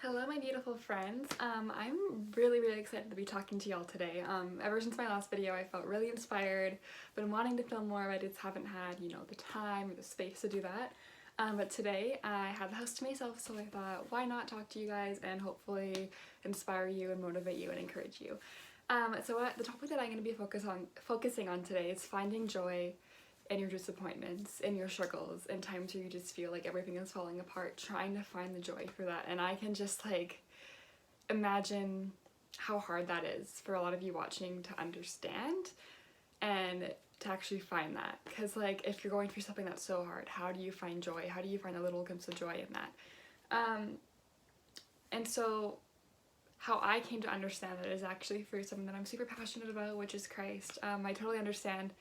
Hello, my beautiful friends. I'm really excited to be talking to y'all today. Ever since my last video, I felt really inspired, been wanting to film more, but I just haven't had, the time or the space to do that. But today I had the house to myself, so I thought, why not talk to you guys and hopefully inspire you and motivate you and encourage you. The topic that I'm going to be focusing on today is finding joy in your disappointments, in your struggles, in times where you just feel like everything is falling apart, trying to find the joy for that. And I can just imagine how hard that is for a lot of you watching to understand and to actually find that. Because if you're going through something that's so hard, how do you find joy? How do you find a little glimpse of joy in that? And so how I came to understand it is actually through something that I'm super passionate about, which is Christ. I totally understand.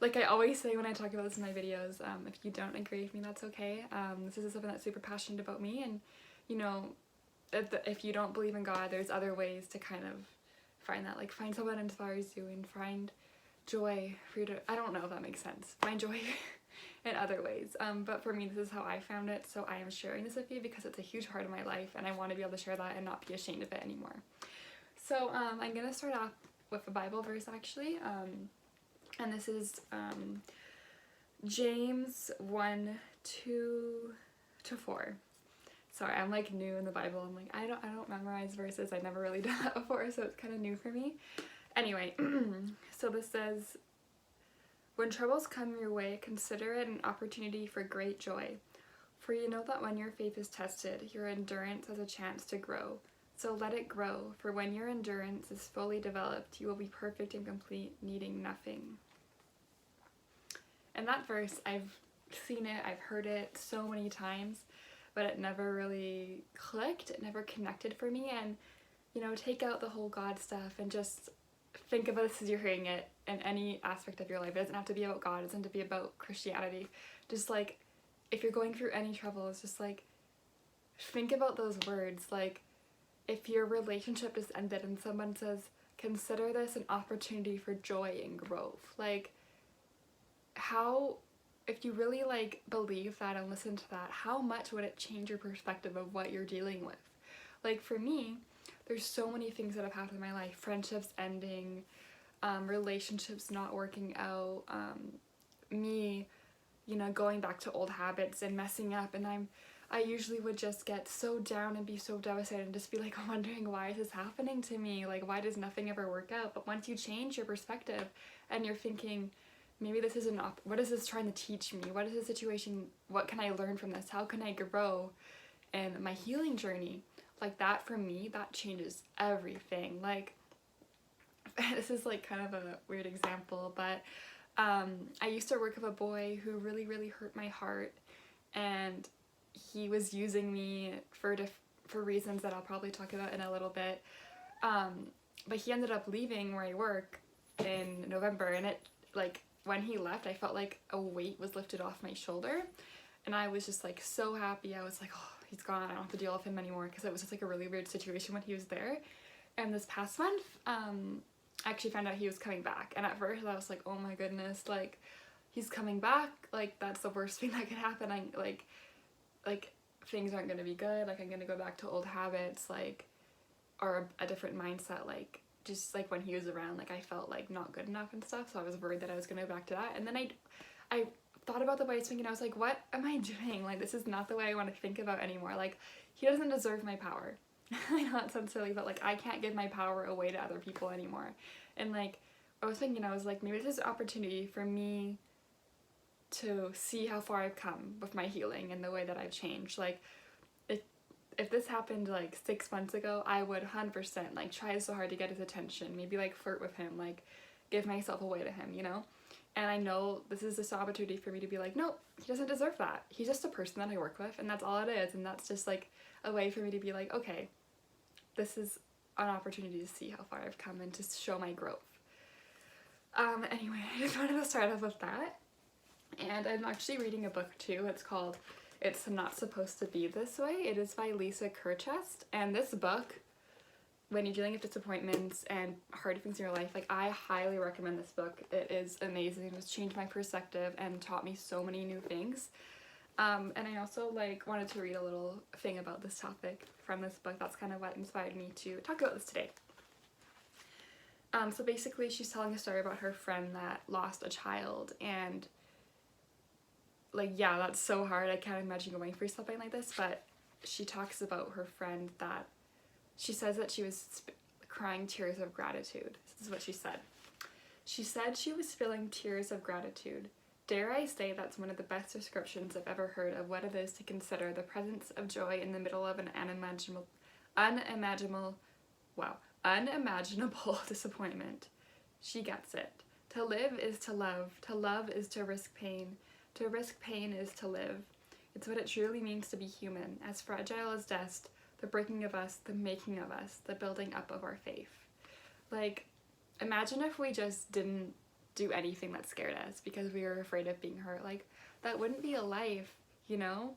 Like I always say when I talk about this in my videos, if you don't agree with me, that's okay. This is something that's super passionate about me, and if you don't believe in God, there's other ways to kind of find that, like find someone that inspires you and find joy for you to, I don't know if that makes sense, find joy in other ways. But for me, this is how I found it, so I am sharing this with you because it's a huge part of my life and I want to be able to share that and not be ashamed of it anymore. So I'm gonna start off with a Bible verse actually. And this is James 1:2-4. Sorry, I'm new in the Bible. I don't memorize verses. I've never really done that before, so it's kind of new for me. Anyway, so this says, "When troubles come your way, consider it an opportunity for great joy. For you know that when your faith is tested, your endurance has a chance to grow. So let it grow, for when your endurance is fully developed, you will be perfect and complete, needing nothing." And that verse, I've seen it, I've heard it so many times, but it never really clicked, it never connected for me. And, take out the whole God stuff and just think about this as you're hearing it in any aspect of your life. It doesn't have to be about God, it doesn't have to be about Christianity. Just if you're going through any troubles, just think about those words. If your relationship just ended and someone says, consider this an opportunity for joy and growth. How, if you really believe that and listen to that, how much would it change your perspective of what you're dealing with? For me, there's so many things that have happened in my life. Friendships ending, relationships not working out, me, going back to old habits and messing up, and I usually would just get so down and be so devastated and just be wondering, why is this happening to me? Why does nothing ever work out? But once you change your perspective and you're thinking, maybe this is what is this trying to teach me? What is the situation? What can I learn from this? How can I grow in my healing journey? That for me, that changes everything. This is kind of a weird example, but I used to work with a boy who really hurt my heart, and he was using me for reasons that I'll probably talk about in a little bit. But he ended up leaving where I work in November, and it when he left, I felt like a weight was lifted off my shoulder, and I was just so happy. I was oh, he's gone, I don't have to deal with him anymore, because it was just a really weird situation when he was there. And this past month, I actually found out he was coming back, and at first I was oh my goodness, he's coming back, that's the worst thing that could happen. Things aren't gonna be good, I'm gonna go back to old habits, or a different mindset, just when he was around, I felt not good enough and stuff, so I was worried that I was gonna go back to that. And then I thought about the way I was thinking, I was what am I doing? This is not the way I want to think about anymore. He doesn't deserve my power. I know it sounds silly, but I can't give my power away to other people anymore. And I was thinking, I was maybe this is an opportunity for me to see how far I've come with my healing and the way that I've changed. If this happened 6 months ago, I would 100% try so hard to get his attention, maybe flirt with him, give myself away to him, And I know this is this opportunity for me to be no, he doesn't deserve that. He's just a person that I work with, and that's all it is. And that's just a way for me to be okay, this is an opportunity to see how far I've come and to show my growth. Anyway, I just wanted to start off with that. And I'm actually reading a book too. It's called It's Not Supposed to Be This Way. It is by Lisa Kirchest. And this book, when you're dealing with disappointments and hard things in your life, I highly recommend this book. It is amazing. It's changed my perspective and taught me so many new things. And I also like wanted to read a little thing about this topic from this book. That's kind of what inspired me to talk about this today. So basically she's telling a story about her friend that lost a child, and like, yeah, that's so hard. I can't imagine going through something like this, but she talks about her friend that she says that she was crying tears of gratitude. This is what she said. She said she was spilling tears of gratitude. Dare I say that's one of the best descriptions I've ever heard of what it is to consider the presence of joy in the middle of an unimaginable disappointment. She gets it. To live is to love is to risk pain is to live. It's what it truly means to be human, as fragile as dust, the breaking of us, the making of us, the building up of our faith. Like, imagine if we just didn't do anything that scared us because we were afraid of being hurt. Like, that wouldn't be a life, you know?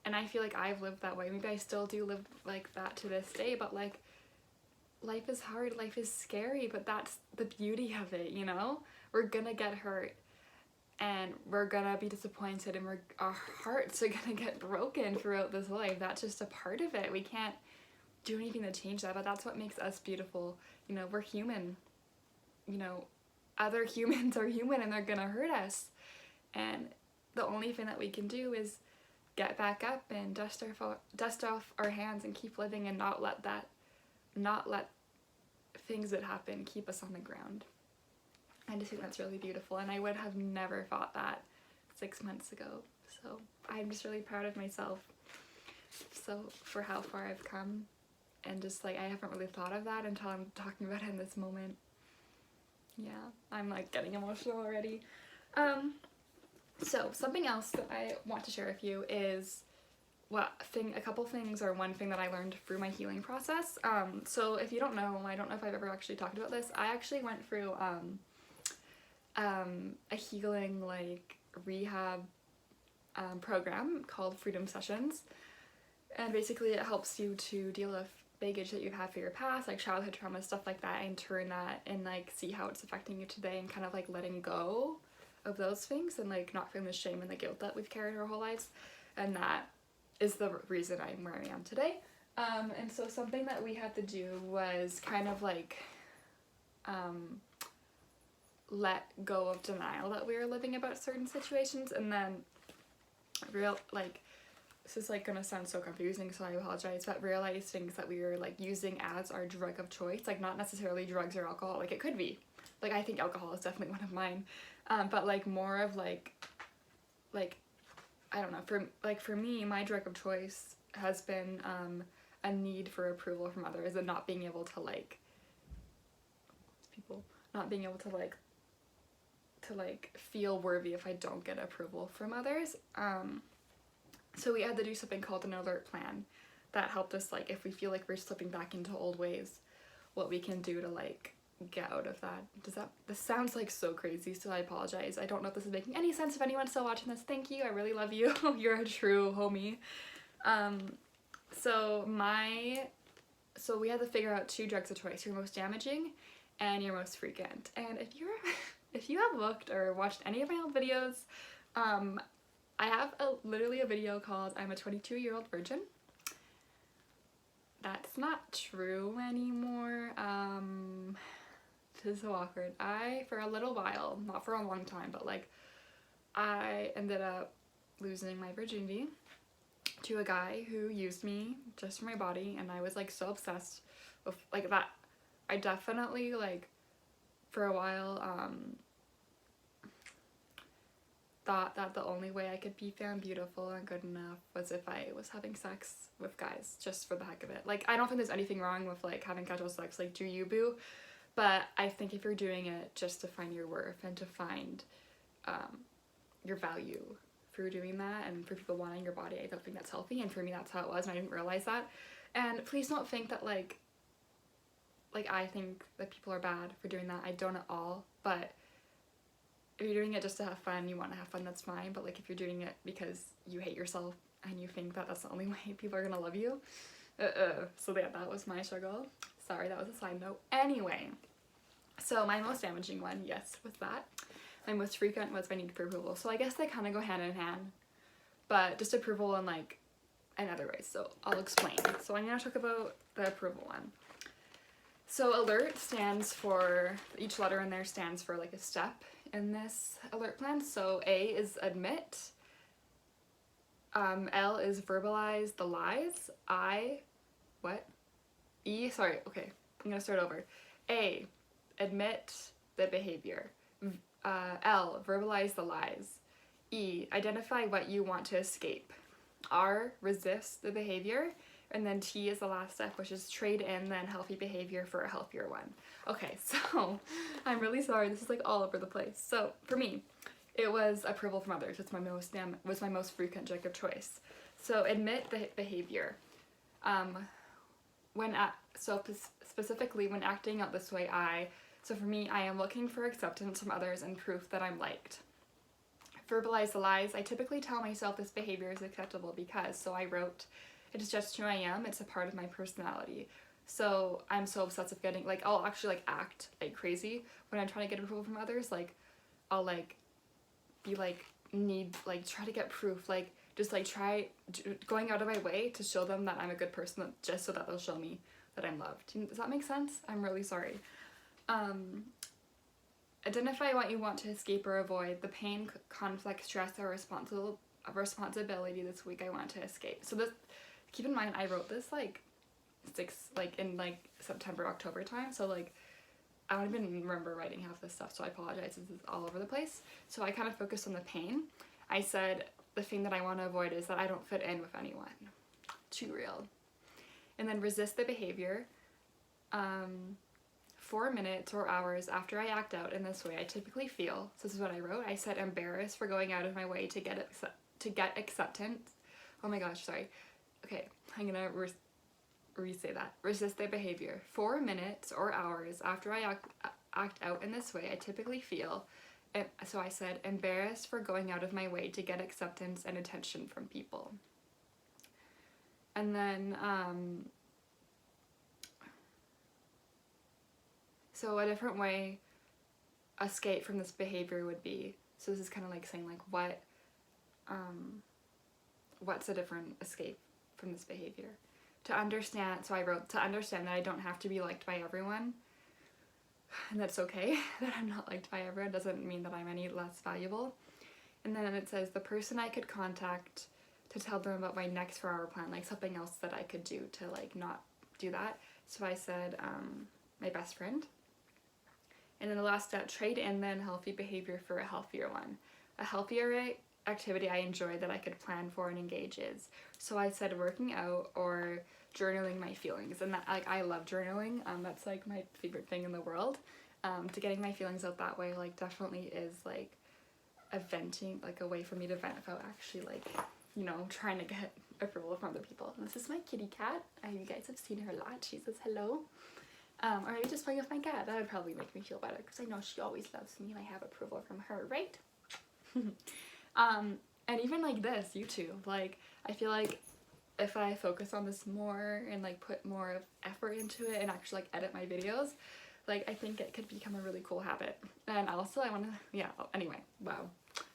And I feel like I've lived that way. Maybe I still do live like that to this day, but like, life is hard, life is scary, but that's the beauty of it, you know? We're gonna get hurt, and we're gonna be disappointed, and our hearts are gonna get broken throughout this life. That's just a part of it. We can't do anything to change that, but that's what makes us beautiful. You know, we're human. You know, other humans are human and they're gonna hurt us. And the only thing that we can do is get back up and dust off our hands and keep living, and not let things that happen keep us on the ground. I just think that's really beautiful, and I would have never thought that 6 months ago. So I'm just really proud of myself for how far I've come, and just like, I haven't really thought of that until I'm talking about it in this moment. Yeah, I'm like getting emotional already. So something else that I want to share with you is a couple things, or one thing that I learned through my healing process. So if you don't know, I don't know if I've ever actually talked about this. I actually went through a healing like rehab program called Freedom Sessions, and basically it helps you to deal with baggage that you've had for your past, like childhood trauma, stuff like that, and turn that and like see how it's affecting you today, and kind of like letting go of those things, and like not feeling the shame and the guilt that we've carried our whole lives. And that is the reason I'm where I am today. And so something that we had to do was kind of like let go of denial that we were living about certain situations, and then this is like gonna sound so confusing, so I apologize, but realize things that we were like using as our drug of choice, like not necessarily drugs or alcohol, like it could be, like I think alcohol is definitely one of mine, but like more of like I don't know, for me, my drug of choice has been a need for approval from others, and not being able to feel worthy if I don't get approval from others. So we had to do something called an alert plan that helped us, like, if we feel like we're slipping back into old ways, what we can do to like get out of that. This sounds like so crazy, so I apologize. I don't know if this is making any sense. If anyone's still watching this, thank you, I really love you. You're a true homie. So we had to figure out 2 drugs of choice: your most damaging and your most frequent. And if you have looked or watched any of my old videos, I have literally a video called I'm a 22-year-old virgin. That's not true anymore. This is so awkward. For a little while, not for a long time, but like I ended up losing my virginity to a guy who used me just for my body, and I was like so obsessed with like that. I definitely like for a while thought that the only way I could be found beautiful and good enough was if I was having sex with guys just for the heck of it. Like, I don't think there's anything wrong with like having casual sex, like do you, boo? But I think if you're doing it just to find your worth and to find your value through doing that, and for people wanting your body, I don't think that's healthy. And for me, that's how it was, and I didn't realize that. And please don't think that like I think that people are bad for doing that. I don't at all. But if you're doing it just to have fun, you want to have fun, that's fine. But like if you're doing it because you hate yourself and you think that that's the only way people are gonna love you, so yeah, that was my struggle. Sorry, that was a side note. Anyway, so my most damaging one, yes, was that. My most frequent was my need for approval. So I guess they kind of go hand in hand. but just approval in like in other ways. So I'll explain. So I'm gonna talk about the approval one. So alert stands for, each letter in there stands for like a step in this alert plan. So A is admit, L is verbalize the lies, sorry, okay, I'm gonna start over. A, admit the behavior. L, verbalize the lies. E, identify what you want to escape. R, resist the behavior. And then T is the last step, which is trade in then healthy behavior for a healthier one. Okay, so I'm really sorry, this is like all over the place. So for me, it was approval from others. It's was my most frequent drug of choice. So admit the behavior. Specifically when acting out this way, so for me, I am looking for acceptance from others and proof that I'm liked. Verbalize the lies. I typically tell myself this behavior is acceptable because, so I wrote, it is just who I am, it's a part of my personality. So I'm so obsessed with getting, like, I'll actually like act like crazy when I'm trying to get approval from others. Like, I'll like be like, try to get proof, like just like going out of my way to show them that I'm a good person, just so that they'll show me that I'm loved. Does that make sense? I'm really sorry. Identify what you want to escape or avoid. The pain, conflict, stress, or responsibility this week I want to escape. So this, keep in mind, I wrote this like in September, October time. So like I don't even remember writing half this stuff, so I apologize. This is all over the place. So I kind of focused on the pain. I said the thing that I want to avoid is that I don't fit in with anyone. Too real. And then resist the behavior. 4 minutes or hours after I act out in this way, I typically feel, so this is what I wrote, I said embarrassed for going out of my way to get acceptance. Oh my gosh, sorry. Okay, I'm gonna re-say that. Resist the behavior. 4 minutes or hours after I act out in this way, I typically feel, so I said embarrassed for going out of my way to get acceptance and attention from people. And then, so a different way escape from this behavior would be, so this is kind of like saying like what's a different escape from this behavior? To understand, so I wrote, to understand that I don't have to be liked by everyone, and that's okay, that I'm not liked by everyone doesn't mean that I'm any less valuable. And then it says the person I could contact to tell them about my next 4-hour plan, like something else that I could do to like not do that. So I said my best friend. And then the last step, trade in then healthy behavior for a healthier one. A healthier activity I enjoy that I could plan for and engage is. So I said working out or journaling my feelings, and that, like, I love journaling. That's like my favorite thing in the world. To getting my feelings out that way, like, definitely is like a venting, like a way for me to vent without actually like, you know, trying to get approval from other people. And this is my kitty cat. You guys have seen her a lot. She says hello. Or maybe just playing with my cat. That would probably make me feel better because I know she always loves me and I have approval from her, right? And even like this, YouTube, like, I feel like if I focus on this more and like put more effort into it and actually like edit my videos, like, I think it could become a really cool habit. And also I want to, yeah, anyway, wow,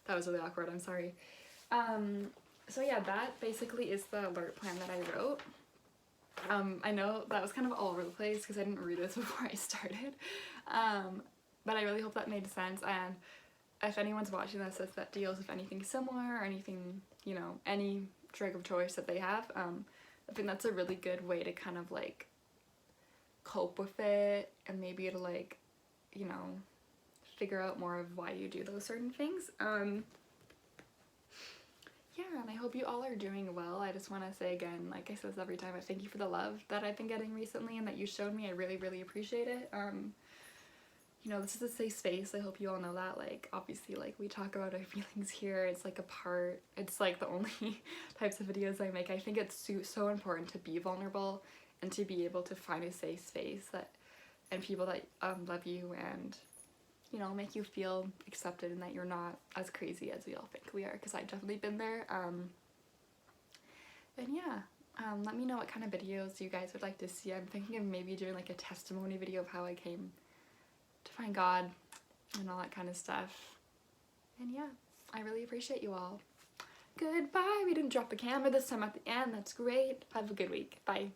that was really awkward, I'm sorry. So yeah, that basically is the alert plan that I wrote. I know that was kind of all over the place because I didn't read this before I started, but I really hope that made sense. And if anyone's watching this that deals with anything similar or anything, you know, any drug of choice that they have, I think that's a really good way to kind of like cope with it, and maybe to like, you know, figure out more of why you do those certain things. Yeah, and I hope you all are doing well. I just want to say again, like I say this every time, I thank you for the love that I've been getting recently and that you showed me. I really, really appreciate it. You know, this is a safe space. I hope you all know that. Like, obviously, like, we talk about our feelings here. It's like it's like the only types of videos I make. I think it's so important to be vulnerable and to be able to find a safe space and people that love you and, you know, make you feel accepted and that you're not as crazy as we all think we are, because I've definitely been there. And yeah, let me know what kind of videos you guys would like to see. I'm thinking of maybe doing like a testimony video of how I came to find God and all that kind of stuff. And yeah, I really appreciate you all. Goodbye. We didn't drop the camera this time at the end. That's great. Have a good week. Bye.